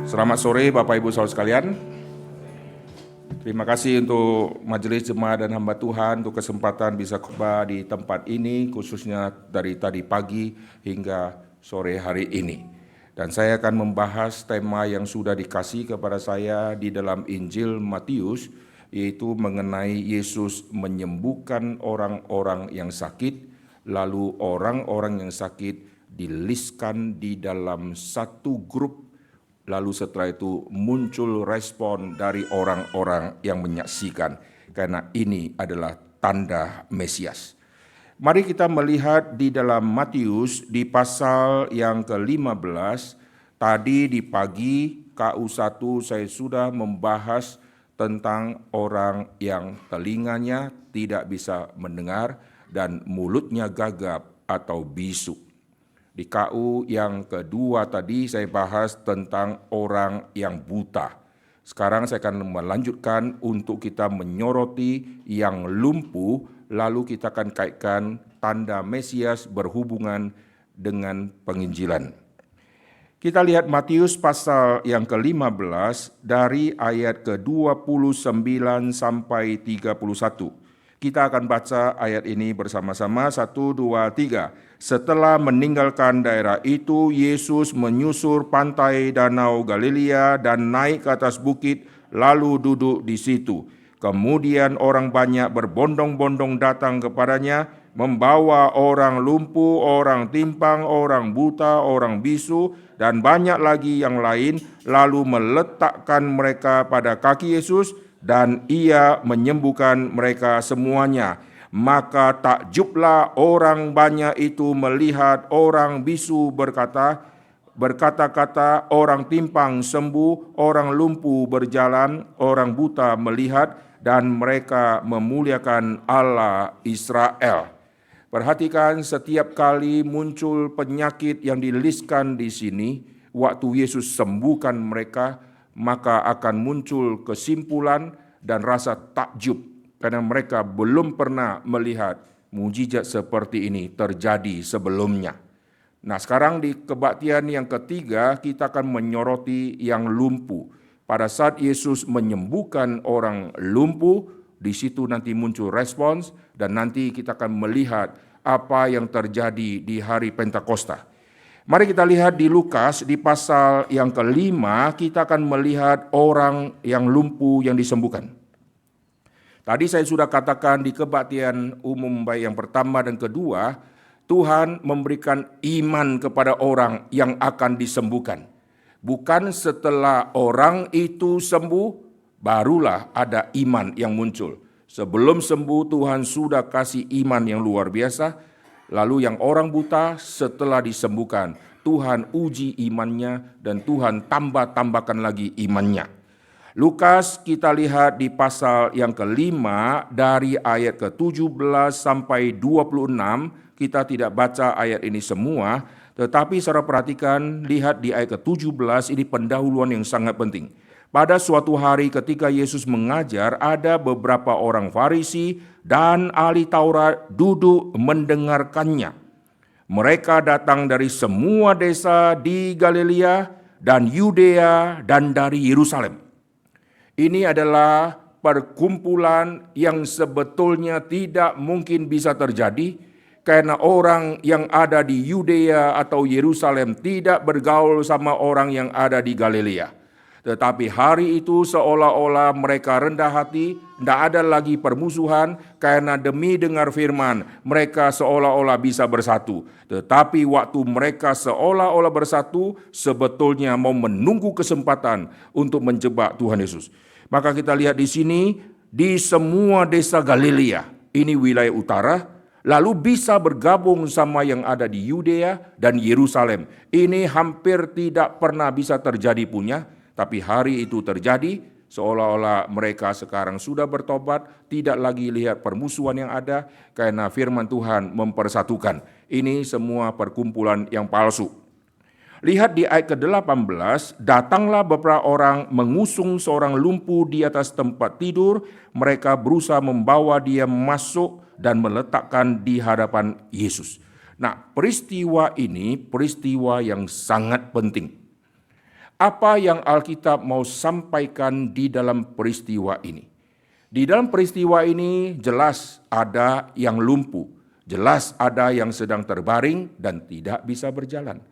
Selamat sore Bapak Ibu Saudara sekalian. Terima kasih untuk majelis jemaat dan hamba Tuhan untuk kesempatan bisa khotbah di tempat ini, khususnya dari tadi pagi hingga sore hari ini. Dan saya akan membahas tema yang sudah dikasih kepada saya di dalam Injil Matius, yaitu mengenai Yesus menyembuhkan orang-orang yang sakit, lalu orang-orang yang sakit dilistkan di dalam satu grup. Lalu setelah itu muncul respon dari orang-orang yang menyaksikan, karena ini adalah tanda Mesias. Mari kita melihat di dalam Matius di pasal yang ke-15. Tadi di pagi KU1 saya sudah membahas tentang orang yang telinganya tidak bisa mendengar dan mulutnya gagap atau bisu. Di KU yang kedua tadi saya bahas tentang orang yang buta. Sekarang saya akan melanjutkan untuk kita menyoroti yang lumpuh, lalu kita akan kaitkan tanda Mesias berhubungan dengan penginjilan. Kita lihat Matius pasal yang ke-15 dari ayat ke-29 sampai 31. Kita akan baca ayat ini bersama-sama, 1, 2, 3. Setelah meninggalkan daerah itu, Yesus menyusur pantai Danau Galilea dan naik ke atas bukit, lalu duduk di situ. Kemudian orang banyak berbondong-bondong datang kepadanya, membawa orang lumpuh, orang timpang, orang buta, orang bisu, dan banyak lagi yang lain, lalu meletakkan mereka pada kaki Yesus, dan ia menyembuhkan mereka semuanya. Maka takjublah orang banyak itu melihat orang bisu berkata-kata, orang timpang sembuh, orang lumpuh berjalan, orang buta melihat, dan mereka memuliakan Allah Israel. Perhatikan, setiap kali muncul penyakit yang dilistkan di sini, waktu Yesus sembuhkan mereka, maka akan muncul kesimpulan dan rasa takjub karena mereka belum pernah melihat mujizat seperti ini terjadi sebelumnya. Nah, sekarang di kebaktian yang ketiga kita akan menyoroti yang lumpuh. Pada saat Yesus menyembuhkan orang lumpuh, di situ nanti muncul respons dan nanti kita akan melihat apa yang terjadi di hari Pentakosta. Mari kita lihat di Lukas di pasal yang ke-5, kita akan melihat orang yang lumpuh yang disembuhkan. Tadi saya sudah katakan di kebaktian umum baik yang pertama dan kedua, Tuhan memberikan iman kepada orang yang akan disembuhkan. Bukan setelah orang itu sembuh, barulah ada iman yang muncul. Sebelum sembuh Tuhan sudah kasih iman yang luar biasa. Lalu yang orang buta setelah disembuhkan, Tuhan uji imannya dan Tuhan tambahkan lagi imannya. Lukas kita lihat di pasal yang ke-5 dari ayat ke-17 sampai 26, kita tidak baca ayat ini semua, tetapi saudara perhatikan, lihat di ayat ke-17, ini pendahuluan yang sangat penting. Pada suatu hari ketika Yesus mengajar, ada beberapa orang Farisi dan ahli Taurat duduk mendengarkannya. Mereka datang dari semua desa di Galilea dan Yudea dan dari Yerusalem. Ini adalah perkumpulan yang sebetulnya tidak mungkin bisa terjadi karena orang yang ada di Yudea atau Yerusalem tidak bergaul sama orang yang ada di Galilea. Tetapi hari itu seolah-olah mereka rendah hati, tidak ada lagi permusuhan, karena demi dengar firman, mereka seolah-olah bisa bersatu. Tetapi waktu mereka seolah-olah bersatu, sebetulnya mau menunggu kesempatan untuk menjebak Tuhan Yesus. Maka kita lihat di sini, di semua desa Galilea, ini wilayah utara, lalu bisa bergabung sama yang ada di Yudea dan Yerusalem. Ini hampir tidak pernah bisa terjadi punya, tapi hari itu terjadi, seolah-olah mereka sekarang sudah bertobat, tidak lagi lihat permusuhan yang ada, karena firman Tuhan mempersatukan. Ini semua perkumpulan yang palsu. Lihat di ayat ke-18, datanglah beberapa orang mengusung seorang lumpuh di atas tempat tidur, mereka berusaha membawa dia masuk dan meletakkan di hadapan Yesus. Nah, peristiwa ini peristiwa yang sangat penting. Apa yang Alkitab mau sampaikan di dalam peristiwa ini? Di dalam peristiwa ini jelas ada yang lumpuh, jelas ada yang sedang terbaring dan tidak bisa berjalan.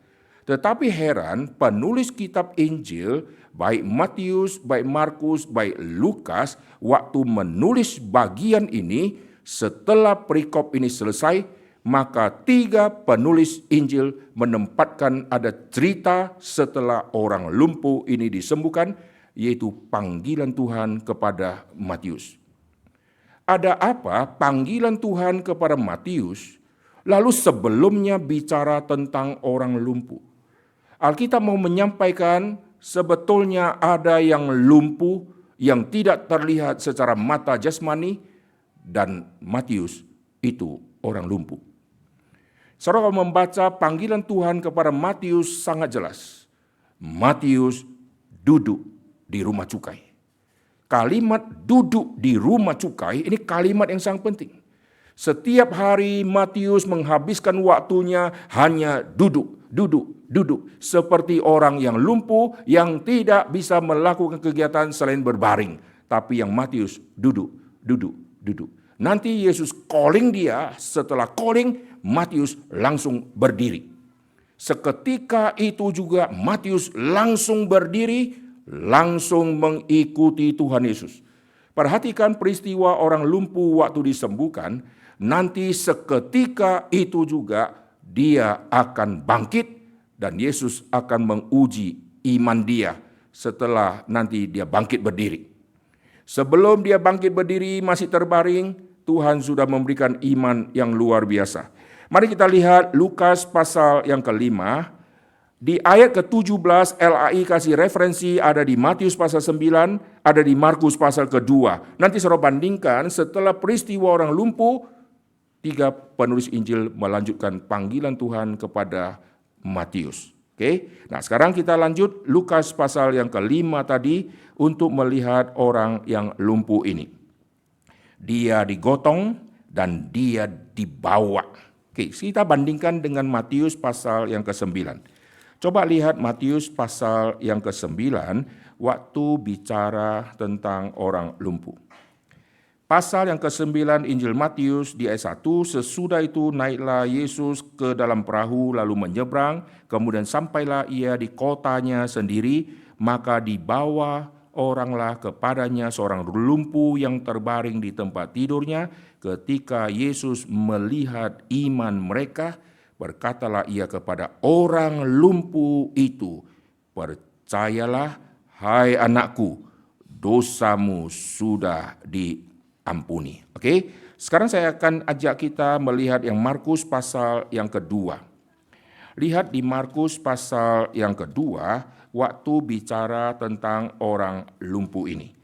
Tetapi heran, penulis kitab Injil, baik Matius, baik Markus, baik Lukas, waktu menulis bagian ini, setelah perikop ini selesai, maka 3 penulis Injil menempatkan ada cerita setelah orang lumpuh ini disembuhkan, yaitu panggilan Tuhan kepada Matius. Ada apa panggilan Tuhan kepada Matius, lalu sebelumnya bicara tentang orang lumpuh? Alkitab mau menyampaikan sebetulnya ada yang lumpuh, yang tidak terlihat secara mata jasmani, dan Matius itu orang lumpuh. Saudara membaca panggilan Tuhan kepada Matius sangat jelas. Matius duduk di rumah cukai. Kalimat duduk di rumah cukai ini kalimat yang sangat penting. Setiap hari Matius menghabiskan waktunya hanya duduk. Seperti orang yang lumpuh yang tidak bisa melakukan kegiatan selain berbaring. Tapi yang Matius duduk. Nanti Yesus calling dia, setelah calling Matius langsung berdiri. Seketika itu juga Matius langsung berdiri, langsung mengikuti Tuhan Yesus. Perhatikan peristiwa orang lumpuh waktu disembuhkan, nanti seketika itu juga dia akan bangkit dan Yesus akan menguji iman dia setelah nanti dia bangkit berdiri. Sebelum dia bangkit berdiri masih terbaring, Tuhan sudah memberikan iman yang luar biasa. Mari kita lihat Lukas pasal yang ke-5. Di ayat ke-17 LAI kasih referensi ada di Matius pasal 9, ada di Markus pasal ke-2. Nanti saudara bandingkan setelah peristiwa orang lumpuh, 3 penulis Injil melanjutkan panggilan Tuhan kepada Matius. Oke, nah sekarang kita lanjut Lukas pasal yang ke-5 tadi untuk melihat orang yang lumpuh ini. Dia digotong dan dia dibawa. Oke, kita bandingkan dengan Matius pasal yang ke-9. Coba lihat Matius pasal yang ke-9 waktu bicara tentang orang lumpuh. Pasal yang ke-9 Injil Matius di ayat 1, sesudah itu naiklah Yesus ke dalam perahu lalu menyeberang, kemudian sampailah ia di kotanya sendiri, maka dibawa oranglah kepadanya seorang lumpuh yang terbaring di tempat tidurnya. Ketika Yesus melihat iman mereka, berkatalah ia kepada orang lumpuh itu, percayalah hai anakku, dosamu sudah diampuni. Oke, sekarang saya akan ajak kita melihat yang Markus pasal yang kedua. Lihat di Markus pasal yang kedua, waktu bicara tentang orang lumpuh ini.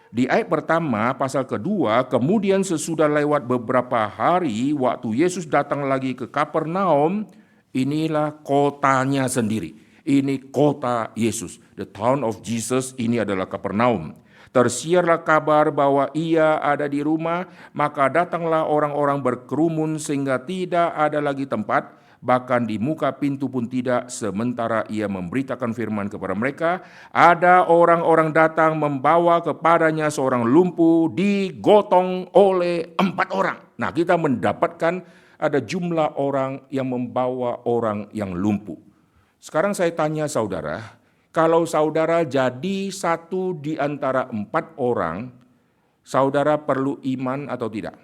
Di ayat pertama, pasal kedua, kemudian sesudah lewat beberapa hari, waktu Yesus datang lagi ke Kapernaum, inilah kotanya sendiri. Ini kota Yesus. The town of Jesus, ini adalah Kapernaum. Tersiarlah kabar bahwa ia ada di rumah, maka datanglah orang-orang berkerumun sehingga tidak ada lagi tempat, bahkan di muka pintu pun tidak, sementara ia memberitakan firman kepada mereka. Ada orang-orang datang membawa kepadanya seorang lumpuh digotong oleh 4 orang. Nah, kita mendapatkan ada jumlah orang yang membawa orang yang lumpuh. Sekarang saya tanya saudara, kalau saudara jadi satu di antara 4 orang, saudara perlu iman atau tidak?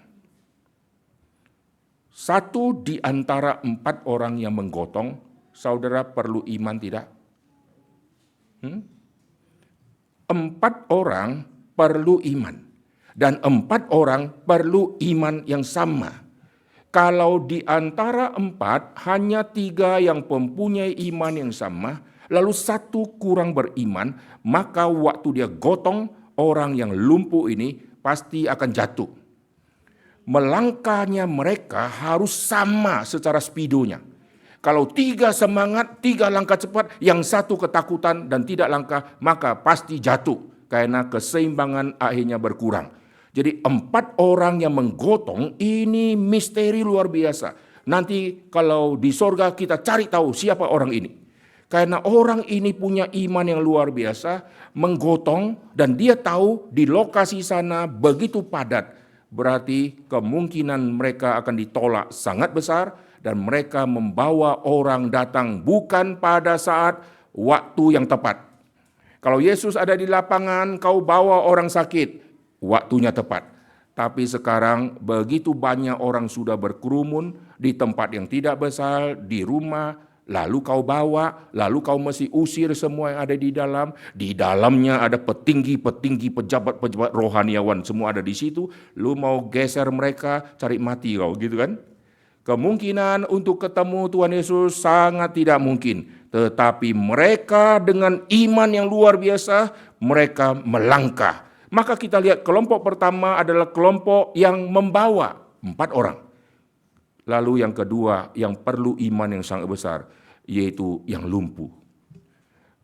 Satu di antara 4 orang yang menggotong, saudara perlu iman tidak? 4 orang perlu iman. Dan 4 orang perlu iman yang sama. Kalau di antara 4, hanya 3 yang mempunyai iman yang sama, lalu 1 kurang beriman, maka waktu dia gotong, orang yang lumpuh ini pasti akan jatuh. Melangkahnya mereka harus sama secara speedonya. Kalau 3 semangat, 3 langkah cepat, yang 1 ketakutan dan tidak langkah, maka pasti jatuh. Karena keseimbangan akhirnya berkurang. Jadi 4 orang yang menggotong ini misteri luar biasa. Nanti kalau di sorga kita cari tahu siapa orang ini. Karena orang ini punya iman yang luar biasa, menggotong, dan dia tahu di lokasi sana begitu padat. Berarti kemungkinan mereka akan ditolak sangat besar, dan mereka membawa orang datang bukan pada saat waktu yang tepat. Kalau Yesus ada di lapangan, kau bawa orang sakit, waktunya tepat. Tapi sekarang begitu banyak orang sudah berkerumun di tempat yang tidak besar, di rumah, lalu kau bawa, lalu kau mesti usir semua yang ada di dalam. Di dalamnya ada petinggi-petinggi, pejabat-pejabat rohaniawan, semua ada di situ. Lu mau geser mereka, cari mati kau, gitu kan? Kemungkinan untuk ketemu Tuhan Yesus sangat tidak mungkin. Tetapi mereka dengan iman yang luar biasa, mereka melangkah. Maka kita lihat kelompok pertama adalah kelompok yang membawa 4 orang. Lalu yang kedua yang perlu iman yang sangat besar, yaitu yang lumpuh.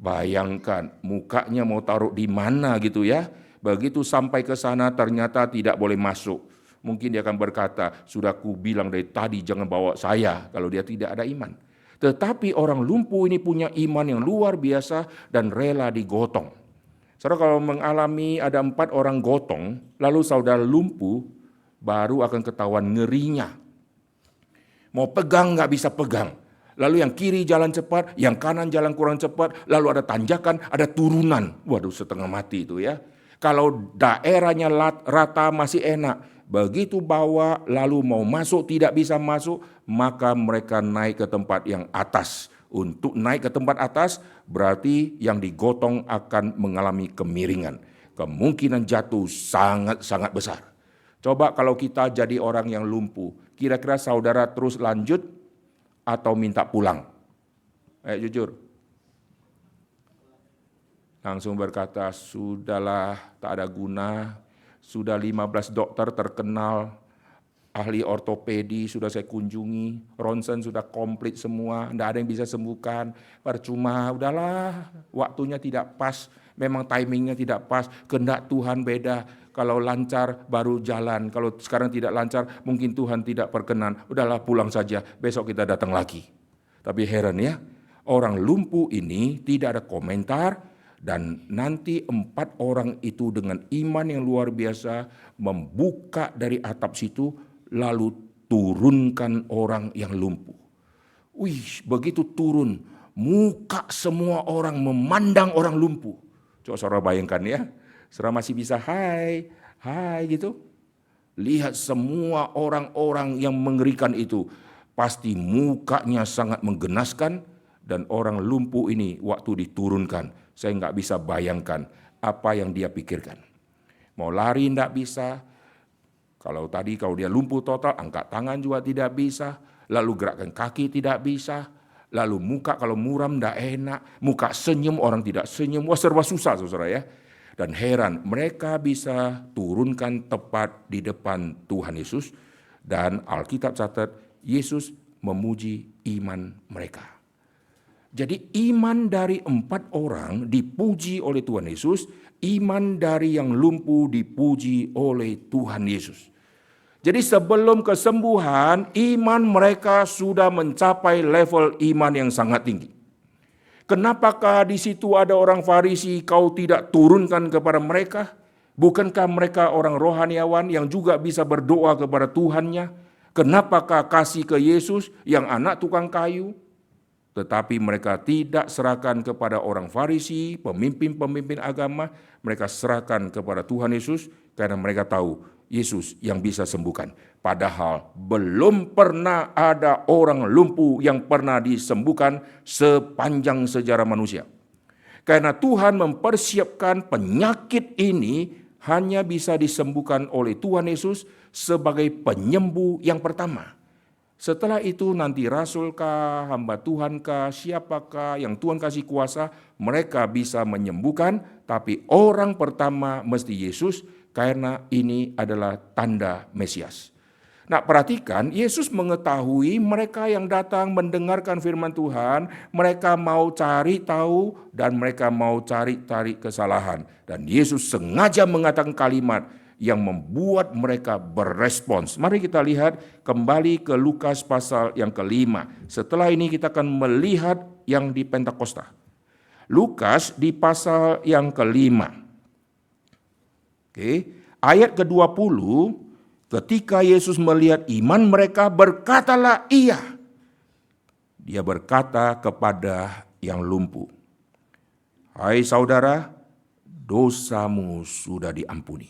Bayangkan mukanya mau taruh di mana gitu ya. Begitu sampai ke sana ternyata tidak boleh masuk. Mungkin dia akan berkata, sudah ku bilang dari tadi jangan bawa saya kalau dia tidak ada iman. Tetapi orang lumpuh ini punya iman yang luar biasa dan rela digotong. Saudara kalau mengalami ada 4 orang gotong, lalu saudara lumpuh, baru akan ketahuan ngerinya. Mau pegang nggak bisa pegang. Lalu yang kiri jalan cepat, yang kanan jalan kurang cepat, lalu ada tanjakan, ada turunan. Waduh, setengah mati itu ya. Kalau daerahnya rata masih enak. Begitu bawa lalu mau masuk tidak bisa masuk, maka mereka naik ke tempat yang atas. Untuk naik ke tempat atas berarti yang digotong akan mengalami kemiringan. Kemungkinan jatuh sangat-sangat besar. Coba kalau kita jadi orang yang lumpuh, kira-kira saudara terus lanjut atau minta pulang? Jujur. Langsung berkata, sudahlah tak ada guna. Sudah 15 dokter terkenal, ahli ortopedi sudah saya kunjungi, ronsen sudah komplit semua, tidak ada yang bisa sembuhkan, percuma, udahlah, waktunya tidak pas, memang timingnya tidak pas, kehendak Tuhan beda, kalau lancar baru jalan, kalau sekarang tidak lancar mungkin Tuhan tidak berkenan, udahlah pulang saja, besok kita datang lagi. Tapi heran ya, orang lumpuh ini tidak ada komentar. Dan nanti 4 orang itu dengan iman yang luar biasa membuka dari atap situ lalu turunkan orang yang lumpuh. Wih, begitu turun, muka semua orang memandang orang lumpuh. Coba saudara bayangkan ya, saudara masih bisa hai gitu. Lihat semua orang-orang yang mengerikan itu, pasti mukanya sangat menggenaskan dan orang lumpuh ini waktu diturunkan. Saya nggak bisa bayangkan apa yang dia pikirkan. Mau lari nggak bisa. Kalau dia lumpuh total, angkat tangan juga tidak bisa. Lalu gerakan kaki tidak bisa. Lalu muka kalau muram nggak enak. Muka senyum, orang tidak senyum. Wah, serba susah saudara ya. Dan heran, mereka bisa turunkan tepat di depan Tuhan Yesus. Dan Alkitab catat, Yesus memuji iman mereka. Jadi iman dari 4 orang dipuji oleh Tuhan Yesus, iman dari yang lumpuh dipuji oleh Tuhan Yesus. Jadi sebelum kesembuhan, iman mereka sudah mencapai level iman yang sangat tinggi. Kenapakah di situ ada orang Farisi kau tidak turunkan kepada mereka? Bukankah mereka orang rohaniawan yang juga bisa berdoa kepada Tuhannya? Kenapakah kasih ke Yesus yang anak tukang kayu? Tetapi mereka tidak serahkan kepada orang Farisi, pemimpin-pemimpin agama, mereka serahkan kepada Tuhan Yesus karena mereka tahu Yesus yang bisa sembuhkan. Padahal belum pernah ada orang lumpuh yang pernah disembuhkan sepanjang sejarah manusia. Karena Tuhan mempersiapkan penyakit ini hanya bisa disembuhkan oleh Tuhan Yesus sebagai penyembuh yang pertama. Setelah itu nanti rasulkah, hamba Tuhankah, siapakah yang Tuhan kasih kuasa, mereka bisa menyembuhkan, tapi orang pertama mesti Yesus karena ini adalah tanda Mesias. Nah, perhatikan, Yesus mengetahui mereka yang datang mendengarkan firman Tuhan, mereka mau cari tahu dan mereka mau cari kesalahan. Dan Yesus sengaja mengatakan kalimat yang membuat mereka berespons. Mari kita lihat kembali ke Lukas pasal yang ke-5. Setelah ini kita akan melihat yang di Pentakosta. Lukas di pasal yang ke-5. Ayat ke-20, ketika Yesus melihat iman mereka, berkatalah ia. Dia berkata kepada yang lumpuh, "Hai saudara, dosamu sudah diampuni."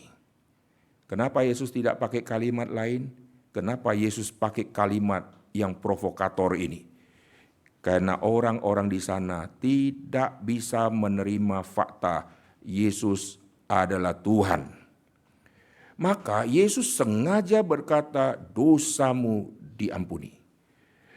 Kenapa Yesus tidak pakai kalimat lain? Kenapa Yesus pakai kalimat yang provokator ini? Karena orang-orang di sana tidak bisa menerima fakta Yesus adalah Tuhan. Maka Yesus sengaja berkata, dosamu diampuni.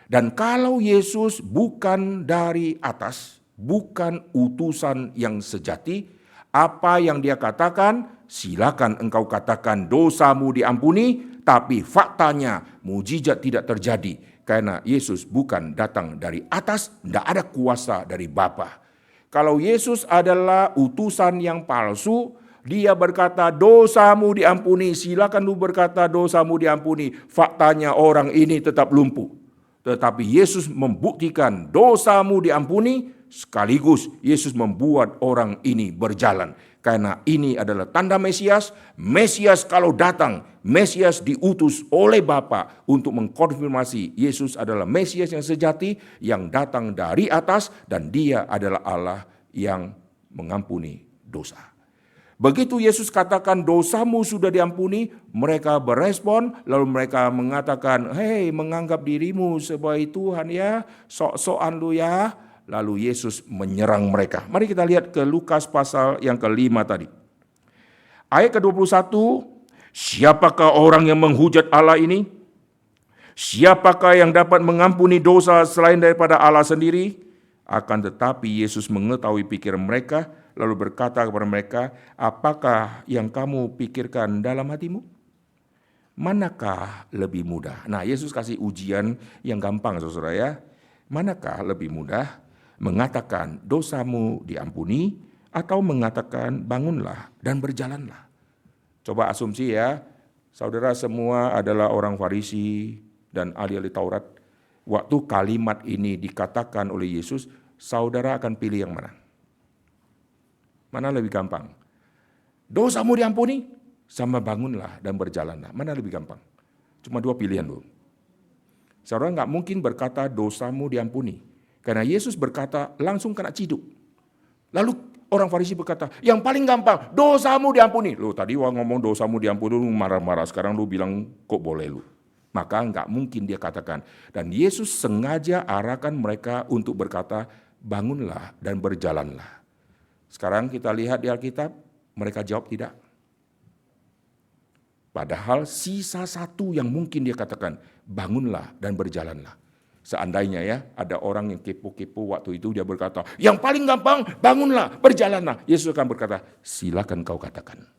Dan kalau Yesus bukan dari atas, bukan utusan yang sejati, apa yang dia katakan, silakan engkau katakan dosamu diampuni, tapi faktanya mujizat tidak terjadi. Karena Yesus bukan datang dari atas, tidak ada kuasa dari Bapa. Kalau Yesus adalah utusan yang palsu, dia berkata dosamu diampuni, silakan lu berkata dosamu diampuni. Faktanya orang ini tetap lumpuh. Tetapi Yesus membuktikan dosamu diampuni, sekaligus Yesus membuat orang ini berjalan. Karena ini adalah tanda Mesias. Mesias kalau datang, Mesias diutus oleh Bapa untuk mengkonfirmasi Yesus adalah Mesias yang sejati, yang datang dari atas, dan dia adalah Allah yang mengampuni dosa. Begitu Yesus katakan dosamu sudah diampuni, mereka berespon, lalu mereka mengatakan, hei, menganggap dirimu sebagai Tuhan ya, sok-sokan lu ya. Lalu Yesus menyerang mereka. Mari kita lihat ke Lukas pasal yang ke-5 tadi. Ayat ke-21, siapakah orang yang menghujat Allah ini? Siapakah yang dapat mengampuni dosa selain daripada Allah sendiri? Akan tetapi Yesus mengetahui pikiran mereka, lalu berkata kepada mereka, apakah yang kamu pikirkan dalam hatimu? Manakah lebih mudah? Nah, Yesus kasih ujian yang gampang, saudara ya. Manakah lebih mudah? Mengatakan dosamu diampuni, atau mengatakan bangunlah dan berjalanlah? Coba asumsi ya, saudara semua adalah orang Farisi dan ahli-ahli Taurat. Waktu kalimat ini dikatakan oleh Yesus, saudara akan pilih yang mana? Mana lebih gampang? Dosamu diampuni, sama bangunlah dan berjalanlah. Mana lebih gampang? Cuma dua pilihan loh. Saudara nggak mungkin berkata dosamu diampuni. Karena Yesus berkata langsung kena ciduk. Lalu orang Farisi berkata, yang paling gampang, dosamu diampuni. Lu tadi ngomong dosamu diampuni, lu marah-marah. Sekarang lu bilang kok boleh lu. Maka nggak mungkin dia katakan. Dan Yesus sengaja arahkan mereka untuk berkata, bangunlah dan berjalanlah. Sekarang kita lihat di Alkitab, mereka jawab tidak. Padahal sisa satu yang mungkin dia katakan, bangunlah dan berjalanlah. Seandainya ya, ada orang yang kepo-kepo waktu itu dia berkata, yang paling gampang, bangunlah, berjalanlah. Yesus akan berkata, silakan kau katakan.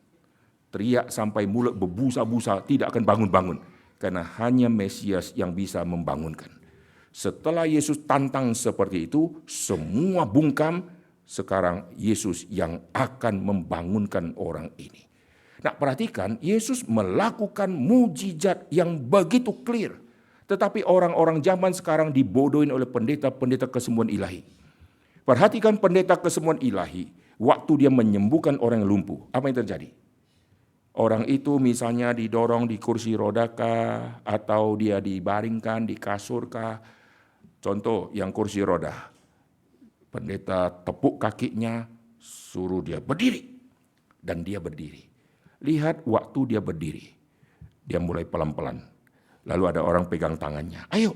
Teriak sampai mulut berbusa-busa, tidak akan bangun-bangun. Karena hanya Mesias yang bisa membangunkan. Setelah Yesus tantang seperti itu, semua bungkam. Sekarang Yesus yang akan membangunkan orang ini. Nah, perhatikan, Yesus melakukan mujizat yang begitu clear. Tetapi orang-orang zaman sekarang dibodohin oleh pendeta-pendeta kesembuhan ilahi. Perhatikan pendeta kesembuhan ilahi, waktu dia menyembuhkan orang yang lumpuh, apa yang terjadi? Orang itu misalnya didorong di kursi roda kah, atau dia dibaringkan di kasur kah. Contoh yang kursi roda. Pendeta tepuk kakinya, suruh dia berdiri. Dan dia berdiri. Lihat waktu dia berdiri. Dia mulai pelan-pelan. Lalu ada orang pegang tangannya. Ayo.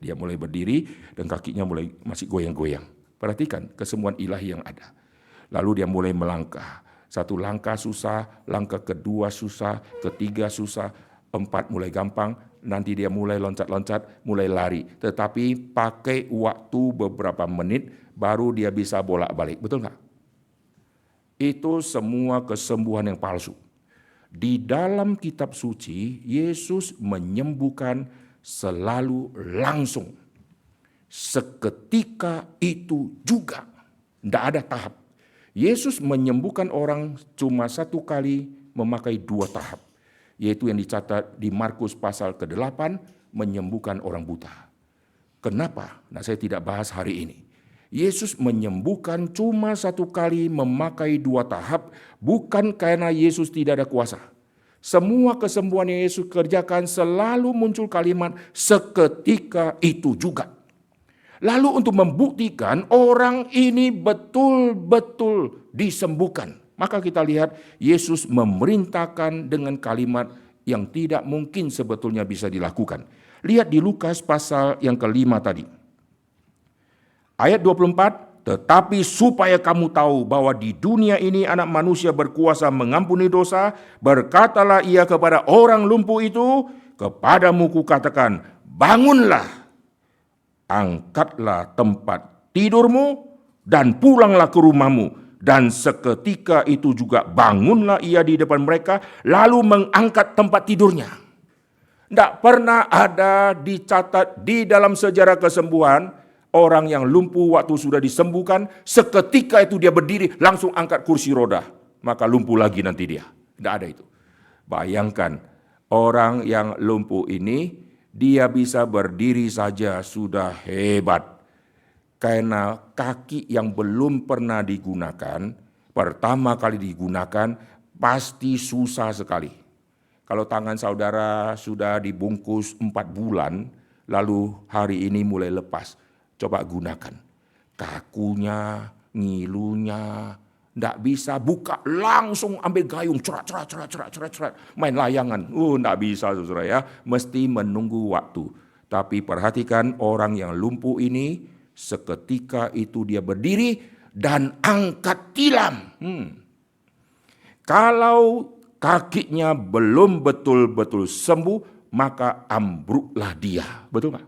Dia mulai berdiri dan kakinya mulai masih goyang-goyang. Perhatikan kesembuhan ilahi yang ada. Lalu dia mulai melangkah. Satu langkah susah, langkah kedua susah, ketiga susah, 4 mulai gampang, nanti dia mulai loncat-loncat, mulai lari. Tetapi pakai waktu beberapa menit, baru dia bisa bolak-balik. Betul nggak? Itu semua kesembuhan yang palsu. Di dalam kitab suci, Yesus menyembuhkan selalu langsung. Seketika itu juga. Tidak ada tahap. Yesus menyembuhkan orang cuma 1 kali memakai 2 tahap. Yaitu yang dicatat di Markus pasal ke-8, menyembuhkan orang buta. Kenapa? Nah, saya tidak bahas hari ini. Yesus menyembuhkan cuma satu kali memakai 2 tahap, bukan karena Yesus tidak ada kuasa. Semua kesembuhan yang Yesus kerjakan selalu muncul kalimat seketika itu juga. Lalu untuk membuktikan orang ini betul-betul disembuhkan, maka kita lihat Yesus memerintahkan dengan kalimat yang tidak mungkin sebetulnya bisa dilakukan. Lihat di Lukas pasal yang ke-5 tadi. Ayat 24, tetapi supaya kamu tahu bahwa di dunia ini anak manusia berkuasa mengampuni dosa, berkatalah ia kepada orang lumpuh itu, kepadamu kukatakan, bangunlah, angkatlah tempat tidurmu, dan pulanglah ke rumahmu. Dan seketika itu juga bangunlah ia di depan mereka, lalu mengangkat tempat tidurnya. Tidak pernah ada dicatat di dalam sejarah kesembuhan, orang yang lumpuh waktu sudah disembuhkan, seketika itu dia berdiri, langsung angkat kursi roda. Maka lumpuh lagi nanti dia. Tidak ada itu. Bayangkan, orang yang lumpuh ini, dia bisa berdiri saja sudah hebat. Karena kaki yang belum pernah digunakan, pertama kali digunakan, pasti susah sekali. Kalau tangan saudara sudah dibungkus 4 bulan, lalu hari ini mulai lepas. Coba gunakan. Kakunya, ngilunya, tidak bisa buka, langsung ambil gayung, cerat, main layangan. Tidak bisa saudara ya, mesti menunggu waktu. Tapi perhatikan orang yang lumpuh ini, seketika itu dia berdiri dan angkat tilam. Kalau kakinya belum betul-betul sembuh, maka ambruklah dia. Betul nggak?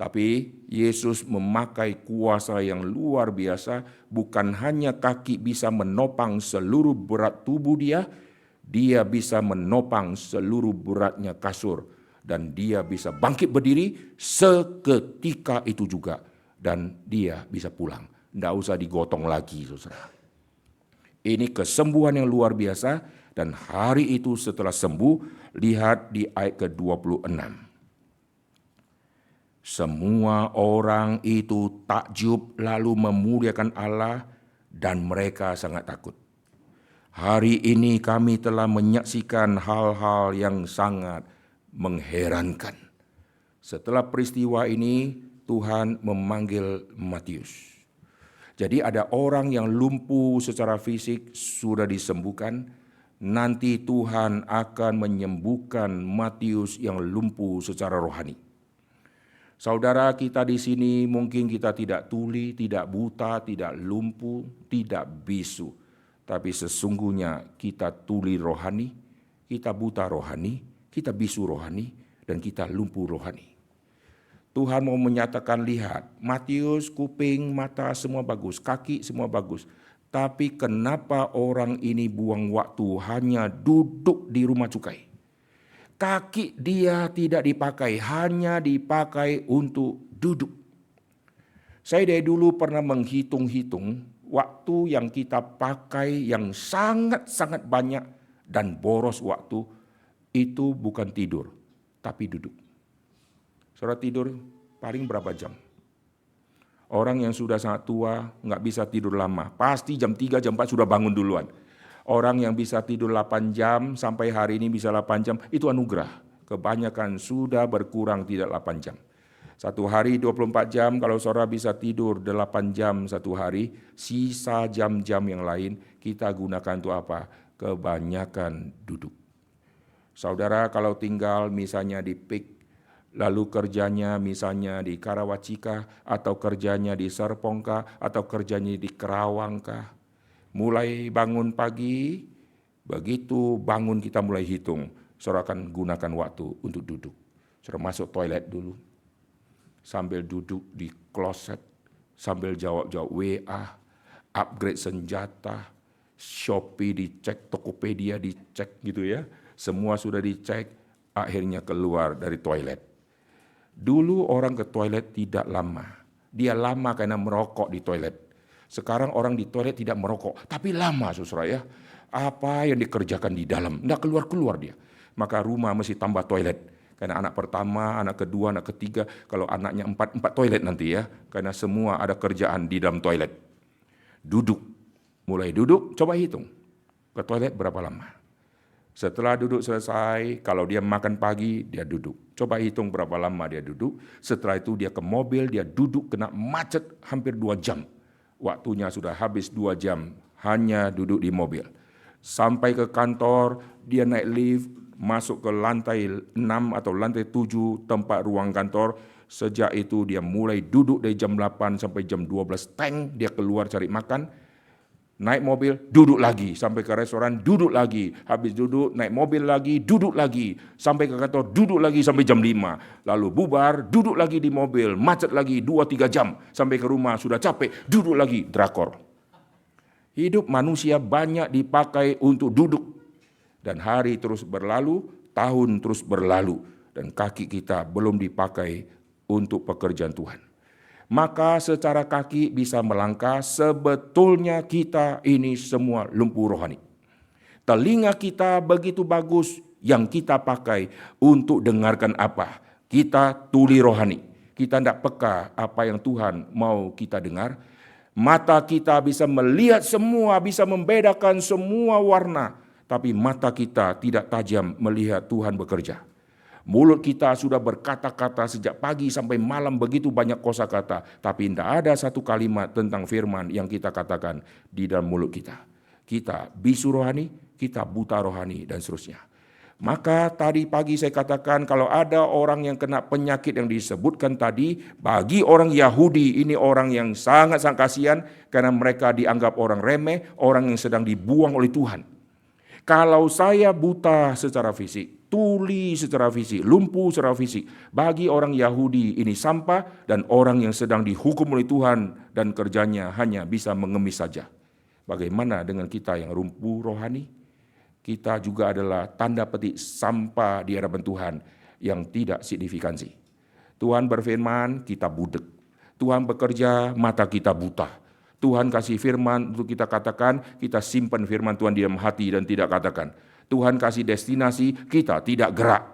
Tapi Yesus memakai kuasa yang luar biasa, bukan hanya kaki bisa menopang seluruh berat tubuh dia bisa menopang seluruh beratnya kasur. Dan dia bisa bangkit berdiri seketika itu juga. Dan dia bisa pulang. Tidak usah digotong lagi, saudara. Ini kesembuhan yang luar biasa, dan hari itu setelah sembuh, lihat di ayat ke-26. Semua orang itu takjub lalu memuliakan Allah dan mereka sangat takut. Hari ini kami telah menyaksikan hal-hal yang sangat mengherankan. Setelah peristiwa ini Tuhan memanggil Matius. Jadi ada orang yang lumpuh secara fisik sudah disembuhkan. Nanti Tuhan akan menyembuhkan Matius yang lumpuh secara rohani. Saudara kita di sini mungkin kita tidak tuli, tidak buta, tidak lumpuh, tidak bisu. Tapi sesungguhnya kita tuli rohani, kita buta rohani, kita bisu rohani, dan kita lumpuh rohani. Tuhan mau menyatakan, lihat, Matius, kuping, mata semua bagus, kaki semua bagus. Tapi kenapa orang ini buang waktu hanya duduk di rumah cukai? Kaki dia tidak dipakai, hanya dipakai untuk duduk. Saya dari dulu pernah menghitung-hitung waktu yang kita pakai yang sangat-sangat banyak dan boros waktu, itu bukan tidur, tapi duduk. Saudara tidur paling berapa jam? Orang yang sudah sangat tua nggak bisa tidur lama, pasti jam 3, jam 4 sudah bangun duluan. Orang yang bisa tidur 8 jam, sampai hari ini bisa 8 jam, itu anugerah. Kebanyakan sudah berkurang tidak 8 jam. Satu hari 24 jam, kalau saudara bisa tidur 8 jam satu hari, sisa jam-jam yang lain kita gunakan untuk apa? Kebanyakan duduk. Saudara kalau tinggal misalnya di PIK, lalu kerjanya misalnya di Karawacika, atau kerjanya di Serpongkah, atau kerjanya di Kerawangkah, mulai bangun pagi, begitu bangun kita mulai hitung, saudara akan gunakan waktu untuk duduk. Saudara masuk toilet dulu, sambil duduk di kloset, sambil jawab-jawab WA, upgrade senjata, Shopee dicek, Tokopedia dicek gitu ya. Semua sudah dicek, akhirnya keluar dari toilet. Dulu orang ke toilet tidak lama, dia lama karena merokok di toilet. Sekarang orang di toilet tidak merokok, tapi lama saudara ya. Apa yang dikerjakan di dalam, tidak keluar-keluar dia. Maka rumah mesti tambah toilet. Karena anak pertama, anak kedua, anak ketiga, kalau anaknya empat toilet nanti ya. Karena semua ada kerjaan di dalam toilet. Duduk. Mulai duduk, coba hitung. Ke toilet berapa lama? Setelah duduk selesai, kalau dia makan pagi, dia duduk. Coba hitung berapa lama dia duduk. Setelah itu dia ke mobil, dia duduk kena macet hampir 2 jam. Waktunya sudah habis 2 jam, hanya duduk di mobil. Sampai ke kantor, dia naik lift, masuk ke lantai 6 atau lantai 7 tempat ruang kantor. Sejak itu dia mulai duduk dari jam 8 sampai jam 12 tank, dia keluar cari makan. Naik mobil, duduk lagi. Sampai ke restoran, duduk lagi. Habis duduk, naik mobil lagi, duduk lagi. Sampai ke kantor, duduk lagi sampai jam 5. Lalu bubar, duduk lagi di mobil. Macet lagi 2-3 jam. Sampai ke rumah, sudah capek, duduk lagi, drakor. Hidup manusia banyak dipakai untuk duduk. Dan hari terus berlalu, tahun terus berlalu. Dan kaki kita belum dipakai untuk pekerjaan Tuhan. Maka secara kaki bisa melangkah, sebetulnya kita ini semua lumpuh rohani. Telinga kita begitu bagus yang kita pakai untuk dengarkan apa? Kita tuli rohani. Kita tidak peka apa yang Tuhan mau kita dengar. Mata kita bisa melihat semua, bisa membedakan semua warna. Tapi mata kita tidak tajam melihat Tuhan bekerja. Mulut kita sudah berkata-kata sejak pagi sampai malam begitu banyak kosakata, tapi tidak ada satu kalimat tentang firman yang kita katakan di dalam mulut kita. Kita bisu rohani, kita buta rohani, dan seterusnya. Maka tadi pagi saya katakan kalau ada orang yang kena penyakit yang disebutkan tadi, bagi orang Yahudi ini orang yang sangat-sangat kasihan karena mereka dianggap orang remeh, orang yang sedang dibuang oleh Tuhan. Kalau saya buta secara fisik, tuli secara fisik, lumpuh secara fisik, bagi orang Yahudi ini sampah dan orang yang sedang dihukum oleh Tuhan dan kerjanya hanya bisa mengemis saja. Bagaimana dengan kita yang lumpuh rohani? Kita juga adalah tanda petik sampah di hadapan Tuhan yang tidak signifikansi. Tuhan berfirman, kita budek. Tuhan bekerja, mata kita buta. Tuhan kasih firman untuk kita katakan, kita simpan firman Tuhan di dalam hati dan tidak katakan. Tuhan kasih destinasi, kita tidak gerak.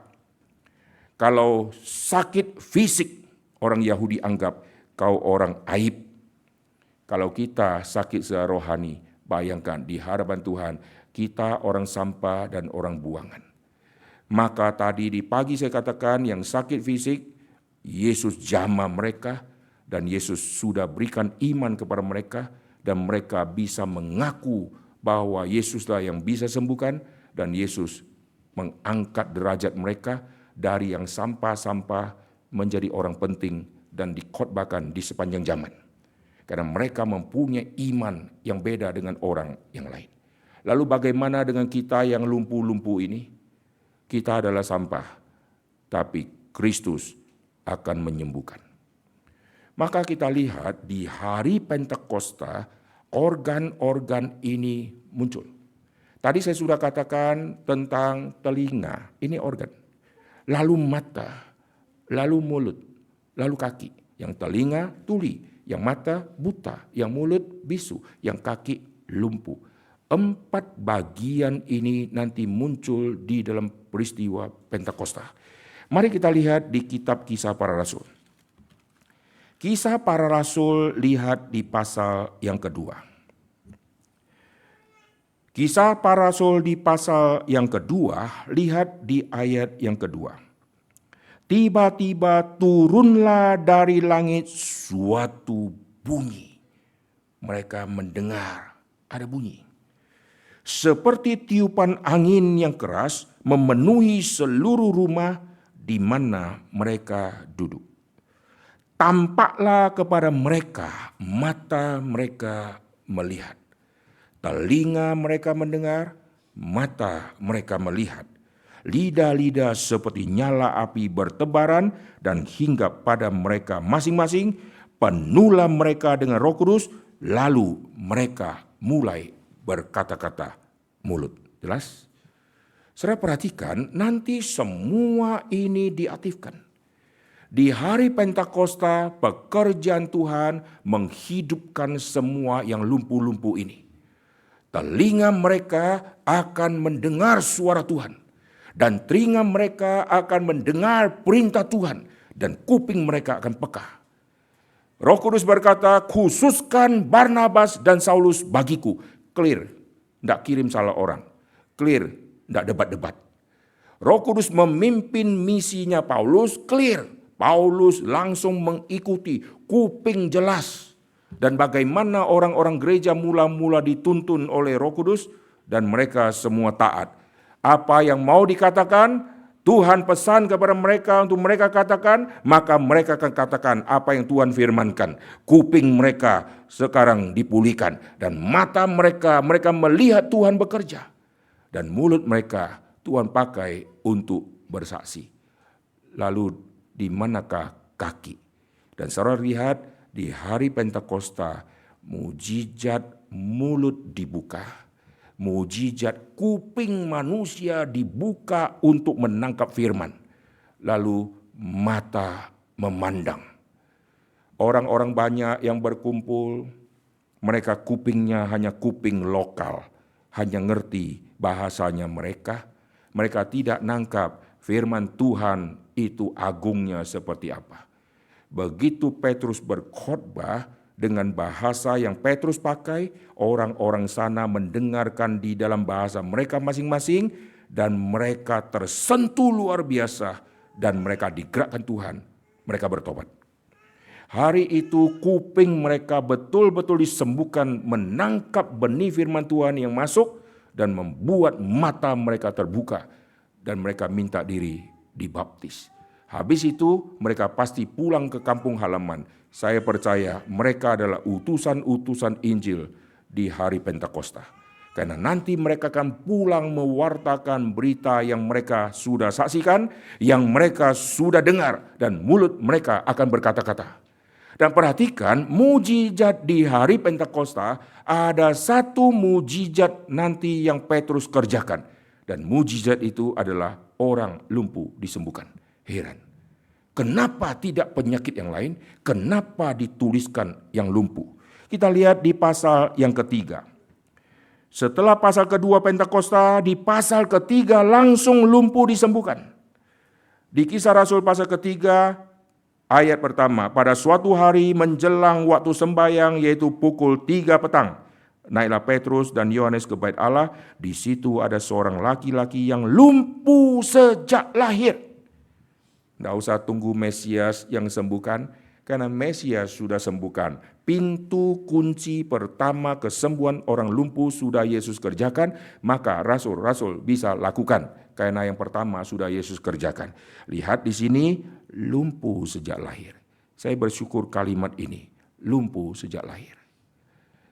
Kalau sakit fisik, orang Yahudi anggap kau orang aib. Kalau kita sakit secara rohani, bayangkan di hadapan Tuhan, kita orang sampah dan orang buangan. Maka tadi di pagi saya katakan yang sakit fisik, Yesus jamah mereka, dan Yesus sudah berikan iman kepada mereka, dan mereka bisa mengaku bahwa Yesuslah yang bisa sembuhkan, dan Yesus mengangkat derajat mereka dari yang sampah-sampah menjadi orang penting dan dikhotbahkan di sepanjang zaman. Karena mereka mempunyai iman yang beda dengan orang yang lain. Lalu bagaimana dengan kita yang lumpuh-lumpuh ini? Kita adalah sampah, tapi Kristus akan menyembuhkan. Maka kita lihat di hari Pentakosta, organ-organ ini muncul. Tadi saya sudah katakan tentang telinga, ini organ. Lalu mata, lalu mulut, lalu kaki. Yang telinga tuli, yang mata buta, yang mulut bisu, yang kaki lumpuh. 4 bagian ini nanti muncul di dalam peristiwa Pentakosta. Mari kita lihat di kitab Kisah Para Rasul. Kisah Para Rasul lihat di pasal yang kedua. Kisah Para Rasul di pasal yang kedua, lihat di ayat yang kedua. Tiba-tiba turunlah dari langit suatu bunyi. Mereka mendengar ada bunyi. Seperti tiupan angin yang keras memenuhi seluruh rumah di mana mereka duduk. Tampaklah kepada mereka, mata mereka melihat. Telinga mereka mendengar, mata mereka melihat. Lidah-lidah seperti nyala api bertebaran dan hinggap pada mereka masing-masing. Penuhlah mereka dengan Roh Kudus, lalu mereka mulai berkata-kata mulut. Jelas? Saudara perhatikan, nanti semua ini diaktifkan. Di hari Pentakosta, pekerjaan Tuhan menghidupkan semua yang lumpuh-lumpuh ini. Telinga mereka akan mendengar suara Tuhan. dan telinga mereka akan mendengar perintah Tuhan, dan kuping mereka akan peka. Roh Kudus berkata, khususkan Barnabas dan Saulus bagiku. Clear, tidak kirim salah orang. Clear, tidak debat-debat. Roh Kudus memimpin misinya Paulus, clear. Paulus langsung mengikuti, kuping jelas. Dan bagaimana orang-orang gereja mula-mula dituntun oleh Roh Kudus, dan mereka semua taat. Apa yang mau dikatakan, Tuhan pesan kepada mereka untuk mereka katakan, maka mereka akan katakan apa yang Tuhan firmankan. Kuping mereka sekarang dipulihkan, dan mata mereka melihat Tuhan bekerja. Dan mulut mereka Tuhan pakai untuk bersaksi. Lalu di manakah kaki? Dan saudara lihat di hari Pentakosta, mujizat mulut dibuka. Mujizat kuping manusia dibuka untuk menangkap firman. Lalu mata memandang. Orang-orang banyak yang berkumpul, mereka kupingnya hanya kuping lokal, hanya ngerti bahasanya mereka. Mereka tidak nangkap firman Tuhan itu agungnya seperti apa. Begitu Petrus berkhotbah, dengan bahasa yang Petrus pakai, orang-orang sana mendengarkan di dalam bahasa mereka masing-masing, dan mereka tersentuh luar biasa, dan mereka digerakkan Tuhan, mereka bertobat. Hari itu kuping mereka betul-betul disembuhkan, menangkap benih firman Tuhan yang masuk, dan membuat mata mereka terbuka, dan mereka minta diri dibaptis. Habis itu mereka pasti pulang ke kampung halaman. Saya percaya mereka adalah utusan-utusan Injil di hari Pentakosta. Karena nanti mereka akan pulang mewartakan berita yang mereka sudah saksikan, yang mereka sudah dengar, dan mulut mereka akan berkata-kata. Dan perhatikan, mujizat di hari Pentakosta, ada satu mujizat nanti yang Petrus kerjakan. Dan mujizat itu adalah orang lumpuh disembuhkan. Heran. Kenapa tidak penyakit yang lain? Kenapa dituliskan yang lumpuh? Kita lihat di pasal yang ketiga. Setelah pasal kedua Pentakosta, di pasal ketiga langsung lumpuh disembuhkan. Di Kisah Rasul pasal ketiga, ayat pertama, pada suatu hari menjelang waktu sembahyang, yaitu pukul 3 petang, naiklah Petrus dan Yohanes ke bait Allah. Di situ ada seorang laki-laki yang lumpuh sejak lahir. Tidak usah tunggu Mesias yang sembuhkan, karena Mesias sudah sembuhkan. Pintu kunci pertama kesembuhan orang lumpuh sudah Yesus kerjakan, maka rasul-rasul bisa lakukan, karena yang pertama sudah Yesus kerjakan. Lihat di sini, lumpuh sejak lahir. Saya bersyukur kalimat ini, lumpuh sejak lahir.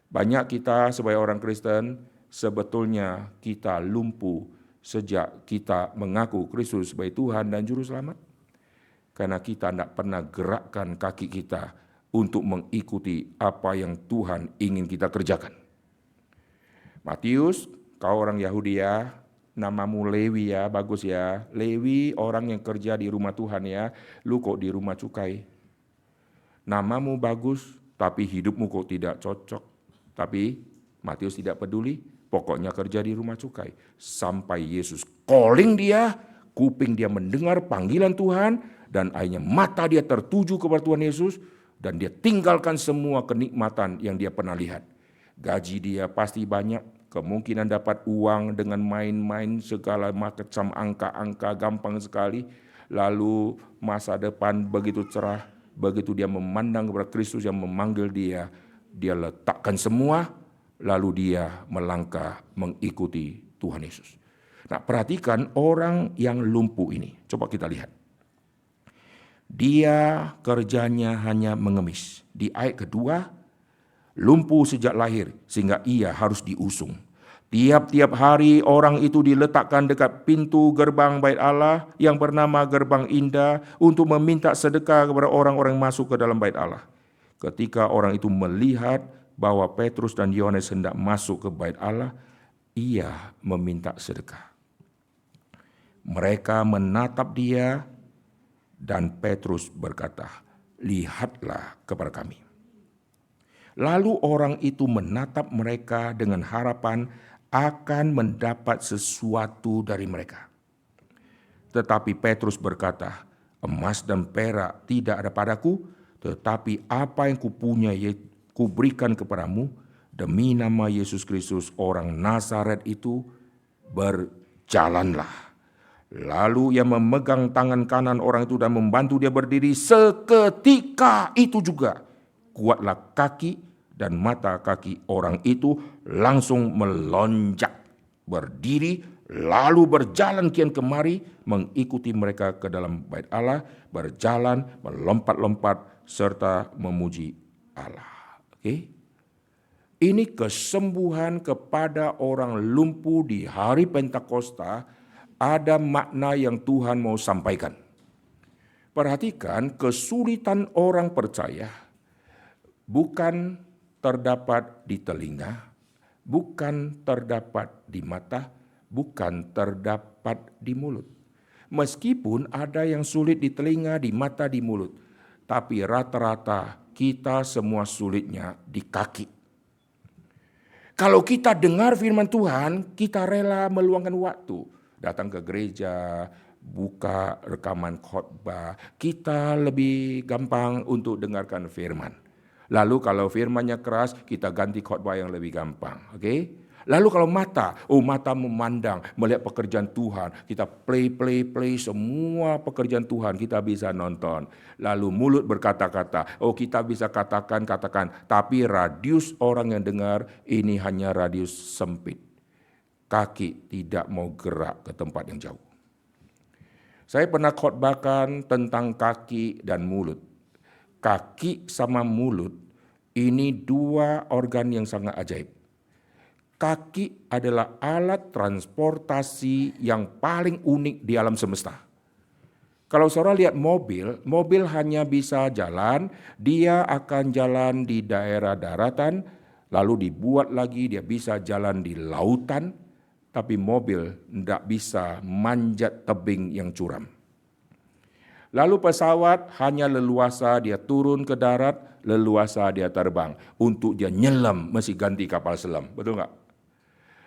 Banyak kita sebagai orang Kristen, sebetulnya kita lumpuh sejak kita mengaku Kristus sebagai Tuhan dan Juru Selamat. Karena kita tidak pernah gerakkan kaki kita untuk mengikuti apa yang Tuhan ingin kita kerjakan. Matius, kau orang Yahudi ya, namamu Lewi ya, bagus ya. Lewi orang yang kerja di rumah Tuhan ya, lu kok di rumah cukai. Namamu bagus, tapi hidupmu kok tidak cocok. Tapi Matius tidak peduli, pokoknya kerja di rumah cukai. Sampai Yesus calling dia, kuping dia mendengar panggilan Tuhan, dan akhirnya mata dia tertuju kepada Tuhan Yesus, dan dia tinggalkan semua kenikmatan yang dia pernah lihat. Gaji dia pasti banyak, kemungkinan dapat uang dengan main-main segala macam angka-angka gampang sekali. Lalu masa depan begitu cerah, begitu dia memandang kepada Kristus yang memanggil dia letakkan semua, lalu dia melangkah mengikuti Tuhan Yesus. Nah, perhatikan orang yang lumpuh ini. Coba kita lihat. Dia kerjanya hanya mengemis. Di ayat kedua, lumpuh sejak lahir sehingga ia harus diusung. Tiap-tiap hari orang itu diletakkan dekat pintu gerbang bait Allah yang bernama Gerbang Indah untuk meminta sedekah kepada orang-orang yang masuk ke dalam bait Allah. Ketika orang itu melihat bahwa Petrus dan Yohanes hendak masuk ke bait Allah, ia meminta sedekah. Mereka menatap dia, dan Petrus berkata, lihatlah kepada kami. Lalu orang itu menatap mereka dengan harapan akan mendapat sesuatu dari mereka. Tetapi Petrus berkata, emas dan perak tidak ada padaku, tetapi apa yang kupunya kuberikan kepadamu. Demi nama Yesus Kristus orang Nazaret itu, berjalanlah. Lalu ia memegang tangan kanan orang itu dan membantu dia berdiri. Seketika itu juga kuatlah kaki dan mata kaki orang itu langsung melonjak berdiri, lalu berjalan kian kemari mengikuti mereka ke dalam bait Allah, berjalan, melompat-lompat serta memuji Allah. Oke? Ini kesembuhan kepada orang lumpuh di hari Pentakosta, ada makna yang Tuhan mau sampaikan. Perhatikan, kesulitan orang percaya bukan terdapat di telinga, bukan terdapat di mata, bukan terdapat di mulut. Meskipun ada yang sulit di telinga, di mata, di mulut, tapi rata-rata kita semua sulitnya di kaki. Kalau kita dengar firman Tuhan, kita rela meluangkan waktu. Datang ke gereja, buka rekaman khotbah. Kita lebih gampang untuk dengarkan firman. Lalu kalau firmannya keras, kita ganti khotbah yang lebih gampang. Oke? Lalu kalau mata memandang, melihat pekerjaan Tuhan. Kita play semua pekerjaan Tuhan kita bisa nonton. Lalu mulut berkata-kata, kita bisa katakan. Tapi radius orang yang dengar ini hanya radius sempit. Kaki tidak mau gerak ke tempat yang jauh. Saya pernah khotbahkan tentang kaki dan mulut. Kaki sama mulut ini dua organ yang sangat ajaib. Kaki adalah alat transportasi yang paling unik di alam semesta. Kalau saudara lihat mobil hanya bisa jalan, dia akan jalan di daerah daratan, lalu dibuat lagi dia bisa jalan di lautan, tapi mobil tidak bisa manjat tebing yang curam. Lalu pesawat hanya leluasa dia turun ke darat, leluasa dia terbang. Untuk dia nyelam mesti ganti kapal selam, betul nggak?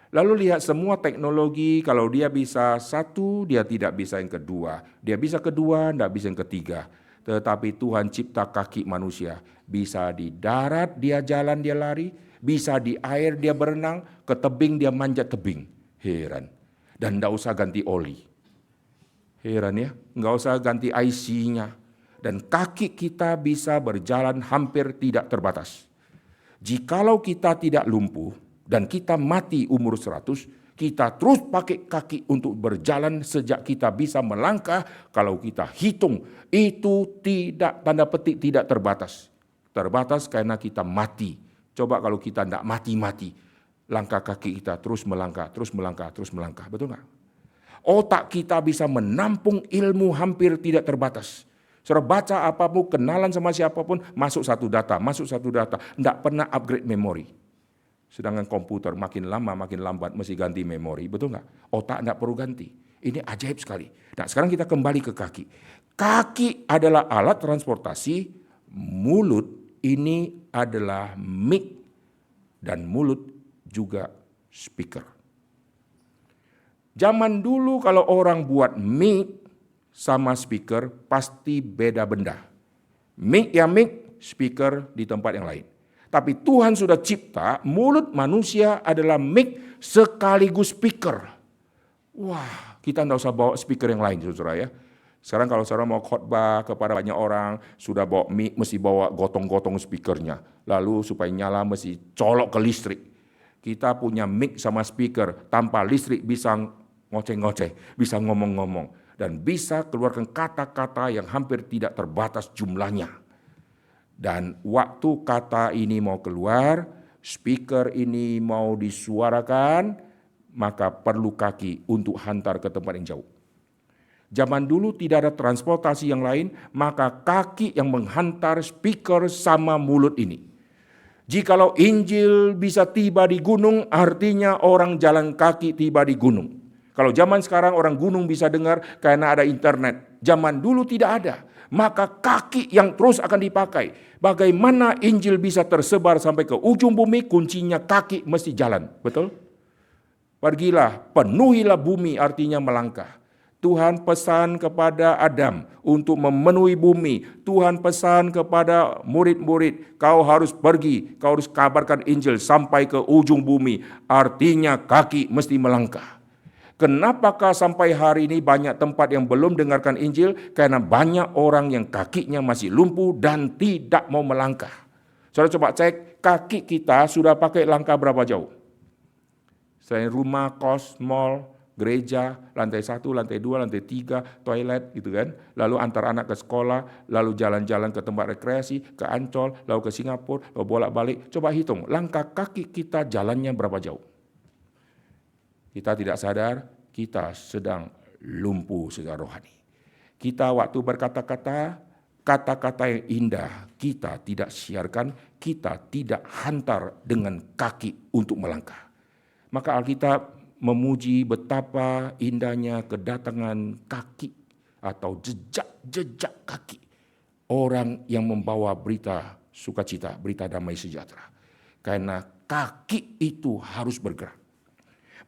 Lalu lihat semua teknologi, kalau dia bisa satu, dia tidak bisa yang kedua. Dia bisa kedua, tidak bisa yang ketiga. Tetapi Tuhan cipta kaki manusia. Bisa di darat dia jalan, dia lari. Bisa di air dia berenang, ke tebing dia manjat tebing. Heran. Dan tidak usah ganti oli. Heran ya, nggak usah ganti IC-nya. Dan kaki kita bisa berjalan hampir tidak terbatas. Jikalau kita tidak lumpuh, dan kita mati umur 100, kita terus pakai kaki untuk berjalan sejak kita bisa melangkah. Kalau kita hitung, itu tidak, tanda petik, tidak terbatas. Terbatas karena kita mati. Coba kalau kita tidak mati-mati, langkah kaki kita terus melangkah, betul nggak? Otak kita bisa menampung ilmu hampir tidak terbatas. Saudara baca apapun, kenalan sama siapapun, masuk satu data, tidak pernah upgrade memori. Sedangkan komputer makin lama makin lambat mesti ganti memori, betul nggak? Otak nggak perlu ganti. Ini ajaib sekali. Nah sekarang kita kembali ke kaki. Kaki adalah alat transportasi, mulut ini adalah mic, dan mulut juga speaker. Zaman dulu kalau orang buat mic sama speaker pasti beda benda. Mic ya mic, speaker di tempat yang lain. Tapi Tuhan sudah cipta mulut manusia adalah mic sekaligus speaker. Wah, kita tidak usah bawa speaker yang lain, saudara ya. Sekarang kalau saudara mau khotbah kepada banyak orang, sudah bawa mic, mesti bawa gotong-gotong speakernya. Lalu supaya nyala mesti colok ke listrik. Kita punya mic sama speaker, tanpa listrik bisa ngoceh-ngoceh, bisa ngomong-ngomong. Dan bisa keluarkan kata-kata yang hampir tidak terbatas jumlahnya. Dan waktu kata ini mau keluar, speaker ini mau disuarakan, maka perlu kaki untuk hantar ke tempat yang jauh. Zaman dulu tidak ada transportasi yang lain, maka kaki yang menghantar speaker sama mulut ini. Jikalau Injil bisa tiba di gunung, artinya orang jalan kaki tiba di gunung. Kalau zaman sekarang orang gunung bisa dengar karena ada internet. Zaman dulu tidak ada. Maka kaki yang terus akan dipakai. Bagaimana Injil bisa tersebar sampai ke ujung bumi, kuncinya kaki mesti jalan. Betul? Pergilah, penuhilah bumi artinya melangkah. Tuhan pesan kepada Adam untuk memenuhi bumi. Tuhan pesan kepada murid-murid, kau harus pergi, kau harus kabarkan Injil sampai ke ujung bumi. Artinya kaki mesti melangkah. Kenapakah sampai hari ini banyak tempat yang belum dengarkan Injil? Karena banyak orang yang kakinya masih lumpuh dan tidak mau melangkah. Saudara coba cek, kaki kita sudah pakai langkah berapa jauh? Selain rumah, kos, mall, gereja, lantai 1, lantai 2, lantai 3, toilet gitu kan. Lalu antar anak ke sekolah, lalu jalan-jalan ke tempat rekreasi, ke Ancol, lalu ke Singapura, lalu bolak-balik. Coba hitung, langkah kaki kita jalannya berapa jauh? Kita tidak sadar, kita sedang lumpuh secara rohani. Kita waktu berkata-kata, kata-kata yang indah kita tidak siarkan, kita tidak hantar dengan kaki untuk melangkah. Maka Alkitab memuji betapa indahnya kedatangan kaki atau jejak-jejak kaki orang yang membawa berita sukacita, berita damai sejahtera. Karena kaki itu harus bergerak.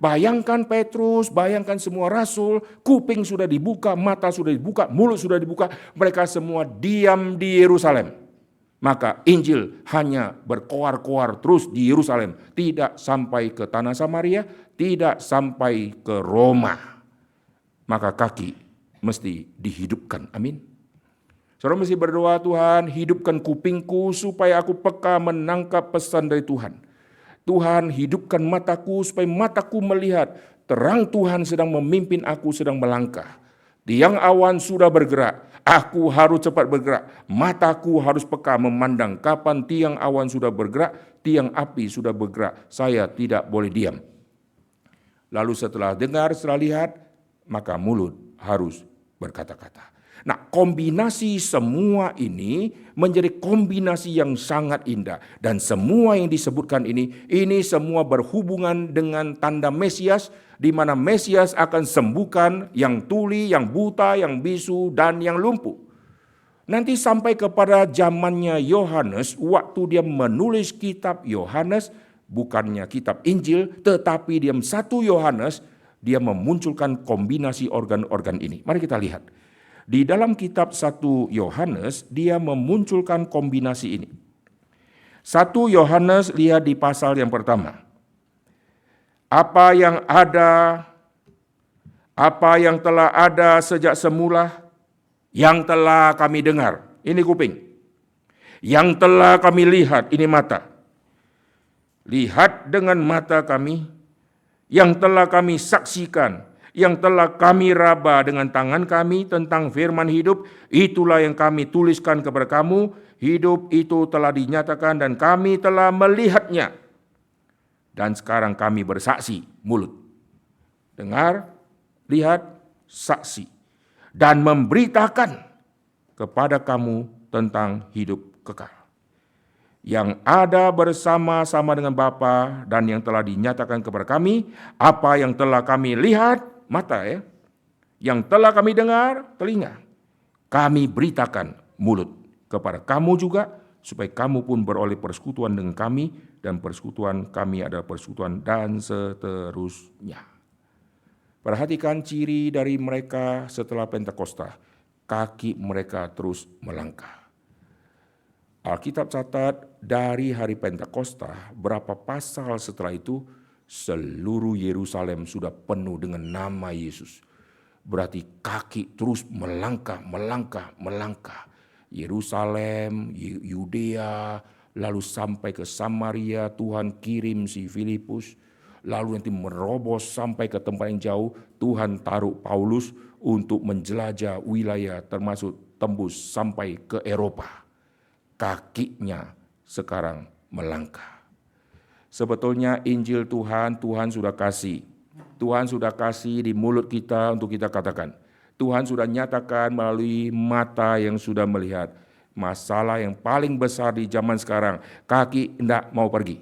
Bayangkan Petrus, bayangkan semua rasul, kuping sudah dibuka, mata sudah dibuka, mulut sudah dibuka, mereka semua diam di Yerusalem. Maka Injil hanya berkoar-koar terus di Yerusalem, tidak sampai ke tanah Samaria, tidak sampai ke Roma. Maka kaki mesti dihidupkan. Amin. Saudara mesti berdoa, Tuhan hidupkan kupingku supaya aku peka menangkap pesan dari Tuhan. Tuhan hidupkan mataku supaya mataku melihat terang Tuhan sedang memimpin aku sedang melangkah. Tiang awan sudah bergerak, aku harus cepat bergerak. Mataku harus peka memandang kapan tiang awan sudah bergerak, tiang api sudah bergerak. Saya tidak boleh diam. Lalu setelah dengar, setelah lihat, maka mulut harus berkata-kata. Nah, kombinasi semua ini menjadi kombinasi yang sangat indah. Dan semua yang disebutkan ini semua berhubungan dengan tanda Mesias, di mana Mesias akan sembuhkan yang tuli, yang buta, yang bisu, dan yang lumpuh. Nanti sampai kepada zamannya Yohanes, waktu dia menulis kitab Yohanes, bukannya kitab Injil, tetapi dia 1 Yohanes, dia memunculkan kombinasi organ-organ ini. Mari kita lihat. Di dalam kitab 1 Yohanes, dia memunculkan kombinasi ini. 1 Yohanes, lihat di pasal yang pertama. Apa yang telah ada sejak semula, yang telah kami dengar, ini kuping. Yang telah kami lihat, ini mata. Lihat dengan mata kami, yang telah kami saksikan, yang telah kami raba dengan tangan kami tentang firman hidup, itulah yang kami tuliskan kepada kamu. Hidup itu telah dinyatakan dan kami telah melihatnya. Dan sekarang kami bersaksi, mulut. Dengar, lihat, saksi. Dan memberitakan kepada kamu tentang hidup kekal. Yang ada bersama-sama dengan Bapa dan yang telah dinyatakan kepada kami, apa yang telah kami lihat, mata ya, yang telah kami dengar, telinga, kami beritakan mulut kepada kamu juga, supaya kamu pun beroleh persekutuan dengan kami, dan persekutuan kami adalah persekutuan dan seterusnya. Perhatikan ciri dari mereka setelah Pentakosta, kaki mereka terus melangkah. Alkitab catat dari hari Pentakosta, berapa pasal setelah itu, seluruh Yerusalem sudah penuh dengan nama Yesus. Berarti kaki terus melangkah. Yerusalem, Yudea, lalu sampai ke Samaria, Tuhan kirim si Filipus. Lalu nanti merobos sampai ke tempat yang jauh, Tuhan taruh Paulus untuk menjelajah wilayah termasuk tembus sampai ke Eropa. Kakinya sekarang melangkah. Sebetulnya Injil Tuhan sudah kasih. Tuhan sudah kasih di mulut kita untuk kita katakan. Tuhan sudah nyatakan melalui mata yang sudah melihat. Masalah yang paling besar di zaman sekarang, kaki tidak mau pergi.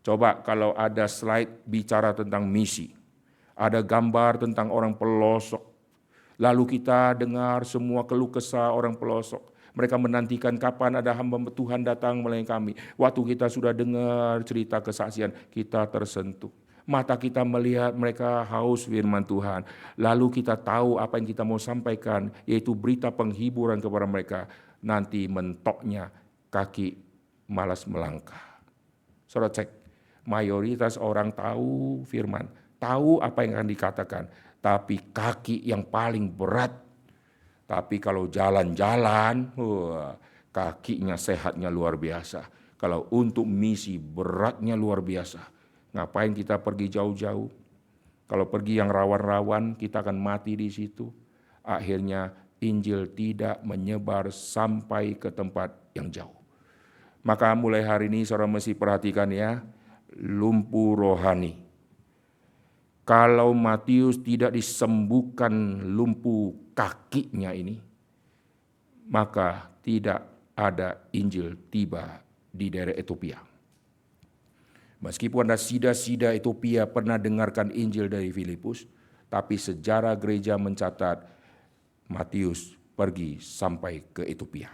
Coba kalau ada slide bicara tentang misi. Ada gambar tentang orang pelosok. Lalu kita dengar semua keluh kesah orang pelosok. Mereka menantikan kapan ada hamba Tuhan datang melayani kami. Waktu kita sudah dengar cerita kesaksian, kita tersentuh. Mata kita melihat mereka haus firman Tuhan. Lalu kita tahu apa yang kita mau sampaikan, yaitu berita penghiburan kepada mereka. Nanti mentoknya kaki malas melangkah. Saudara cek, mayoritas orang tahu firman, tahu apa yang akan dikatakan, tapi kaki yang paling berat. Tapi kalau jalan-jalan, kakinya sehatnya luar biasa. Kalau untuk misi beratnya luar biasa. Ngapain kita pergi jauh-jauh? Kalau pergi yang rawan-rawan, kita akan mati di situ. Akhirnya Injil tidak menyebar sampai ke tempat yang jauh. Maka mulai hari ini saudara mesti perhatikan ya, lumpuh rohani. Kalau Matius tidak disembuhkan lumpuh kakinya ini, maka tidak ada Injil tiba di daerah Ethiopia. Meskipun ada sida-sida Ethiopia pernah dengarkan Injil dari Filipus, tapi sejarah gereja mencatat Matius pergi sampai ke Ethiopia.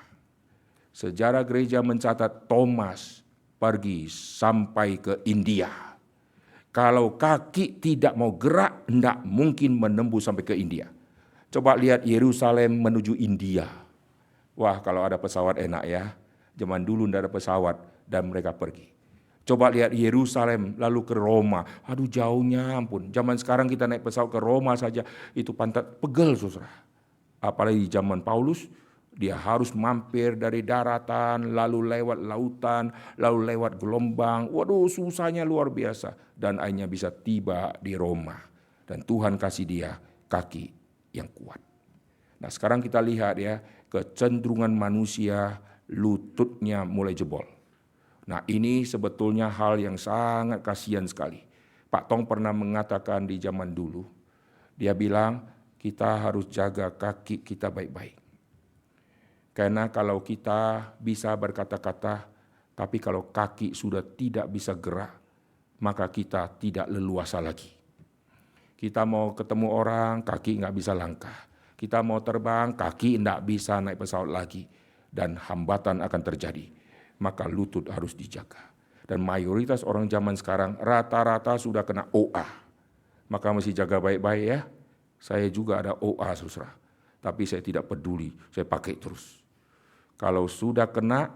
Sejarah gereja mencatat Thomas pergi sampai ke India. Kalau kaki tidak mau gerak, tidak mungkin menembus sampai ke India. Coba lihat Yerusalem menuju India. Wah, kalau ada pesawat enak ya. Zaman dulu tidak ada pesawat dan mereka pergi. Coba lihat Yerusalem lalu ke Roma. Aduh jauhnya ampun. Zaman sekarang kita naik pesawat ke Roma saja itu pantat pegel saudara. Apalagi zaman Paulus, dia harus mampir dari daratan, lalu lewat lautan, lalu lewat gelombang. Waduh susahnya luar biasa. Dan akhirnya bisa tiba di Roma. Dan Tuhan kasih dia kaki yang kuat. Nah sekarang kita lihat ya, kecenderungan manusia lututnya mulai jebol. Nah ini sebetulnya hal yang sangat kasihan sekali. Pak Tong pernah mengatakan di zaman dulu, dia bilang kita harus jaga kaki kita baik-baik. Karena kalau kita bisa berkata-kata, tapi kalau kaki sudah tidak bisa gerak, maka kita tidak leluasa lagi. Kita mau ketemu orang, kaki nggak bisa langkah. Kita mau terbang, kaki nggak bisa naik pesawat lagi. Dan hambatan akan terjadi. Maka lutut harus dijaga. Dan mayoritas orang zaman sekarang rata-rata sudah kena OA. Maka mesti jaga baik-baik ya. Saya juga ada OA saudara. Tapi saya tidak peduli, saya pakai terus. Kalau sudah kena,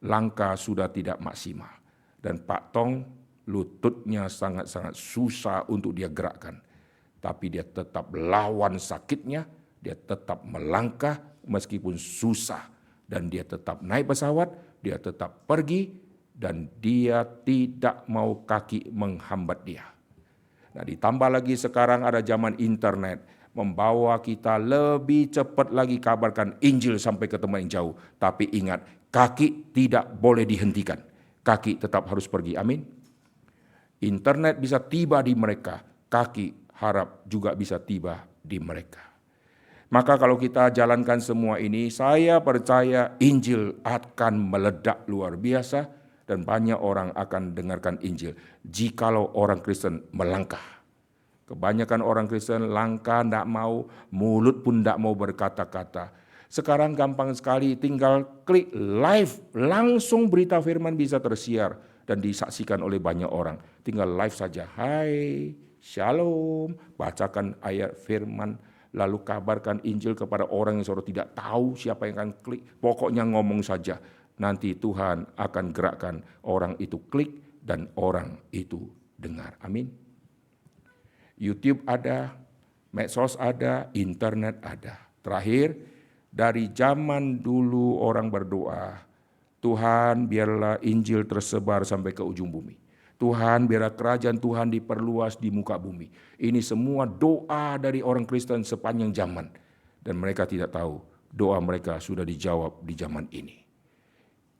langkah sudah tidak maksimal. Dan Pak Tong lututnya sangat-sangat susah untuk dia gerakkan. Tapi dia tetap lawan sakitnya, dia tetap melangkah meskipun susah. Dan dia tetap naik pesawat, dia tetap pergi, dan dia tidak mau kaki menghambat dia. Nah ditambah lagi sekarang ada zaman internet, membawa kita lebih cepat lagi kabarkan Injil sampai ke tempat yang jauh. Tapi ingat, kaki tidak boleh dihentikan. Kaki tetap harus pergi, amin. Internet bisa tiba di mereka, kaki harap juga bisa tiba di mereka. Maka kalau kita jalankan semua ini, saya percaya Injil akan meledak luar biasa dan banyak orang akan dengarkan Injil jikalau orang Kristen melangkah. Kebanyakan orang Kristen langkah, tidak mau, mulut pun tidak mau berkata-kata. Sekarang gampang sekali, tinggal klik live, langsung berita firman bisa tersiar dan disaksikan oleh banyak orang. Tinggal live saja, hai, shalom, bacakan ayat firman, lalu kabarkan Injil kepada orang yang saudara tidak tahu siapa yang akan klik. Pokoknya ngomong saja. Nanti Tuhan akan gerakkan orang itu klik dan orang itu dengar. Amin. YouTube ada, medsos ada, internet ada. Terakhir, dari zaman dulu orang berdoa, Tuhan biarlah Injil tersebar sampai ke ujung bumi. Tuhan biarlah kerajaan Tuhan diperluas di muka bumi. Ini semua doa dari orang Kristen sepanjang zaman. Dan mereka tidak tahu doa mereka sudah dijawab di zaman ini.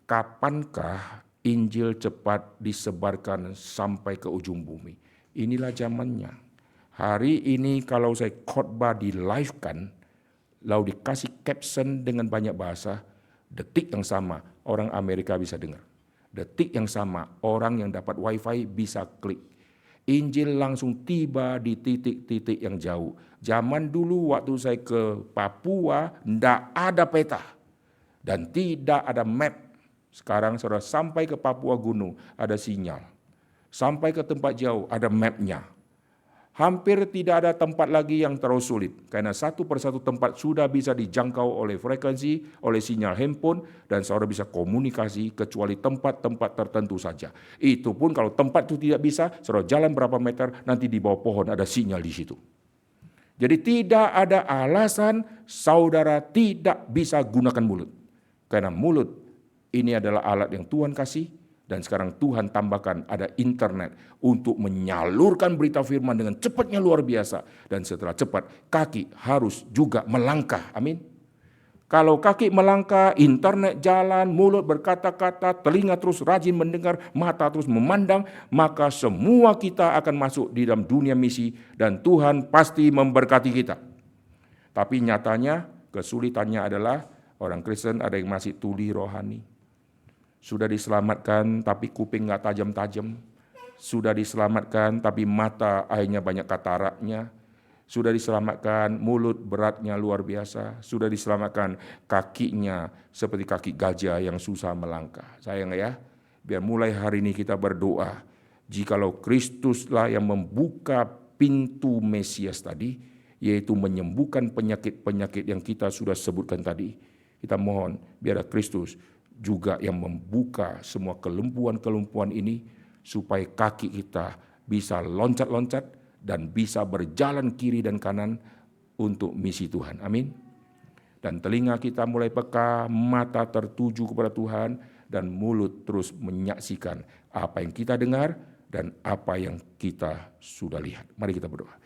Kapankah Injil cepat disebarkan sampai ke ujung bumi? Inilah zamannya. Hari ini kalau saya khotbah di live kan, lalu dikasih caption dengan banyak bahasa, detik yang sama orang Amerika bisa dengar. Detik yang sama, orang yang dapat wifi bisa klik. Injil langsung tiba di titik-titik yang jauh. Zaman dulu waktu saya ke Papua, tidak ada peta. Dan tidak ada map. Sekarang saudara sampai ke Papua gunung, ada sinyal. sampai ke tempat jauh, ada mapnya. Hampir tidak ada tempat lagi yang terlalu sulit, karena satu persatu tempat sudah bisa dijangkau oleh frekuensi, oleh sinyal handphone, dan saudara bisa komunikasi kecuali tempat-tempat tertentu saja. Itu pun kalau tempat itu tidak bisa, saudara jalan berapa meter, nanti di bawah pohon ada sinyal di situ. Jadi tidak ada alasan saudara tidak bisa gunakan mulut. Karena mulut ini adalah alat yang Tuhan kasih, dan sekarang Tuhan tambahkan ada internet untuk menyalurkan berita firman dengan cepatnya luar biasa. Dan setelah cepat, kaki harus juga melangkah. Amin. Kalau kaki melangkah, internet jalan, mulut berkata-kata, telinga terus rajin mendengar, mata terus memandang, maka semua kita akan masuk di dalam dunia misi dan Tuhan pasti memberkati kita. Tapi nyatanya kesulitannya adalah orang Kristen ada yang masih tuli rohani. Sudah diselamatkan tapi kuping nggak tajam-tajam. Sudah diselamatkan tapi mata akhirnya banyak kataraknya. Sudah diselamatkan mulut beratnya luar biasa. Sudah diselamatkan kakinya seperti kaki gajah yang susah melangkah. Sayang ya, biar mulai hari ini kita berdoa. Jikalau Kristuslah yang membuka pintu Mesias tadi, yaitu menyembuhkan penyakit-penyakit yang kita sudah sebutkan tadi. Kita mohon biar Kristus juga yang membuka semua kelumpuhan-kelumpuhan ini supaya kaki kita bisa loncat-loncat dan bisa berjalan kiri dan kanan untuk misi Tuhan. Amin. Dan telinga kita mulai peka, mata tertuju kepada Tuhan, dan mulut terus menyaksikan apa yang kita dengar dan apa yang kita sudah lihat. Mari kita berdoa.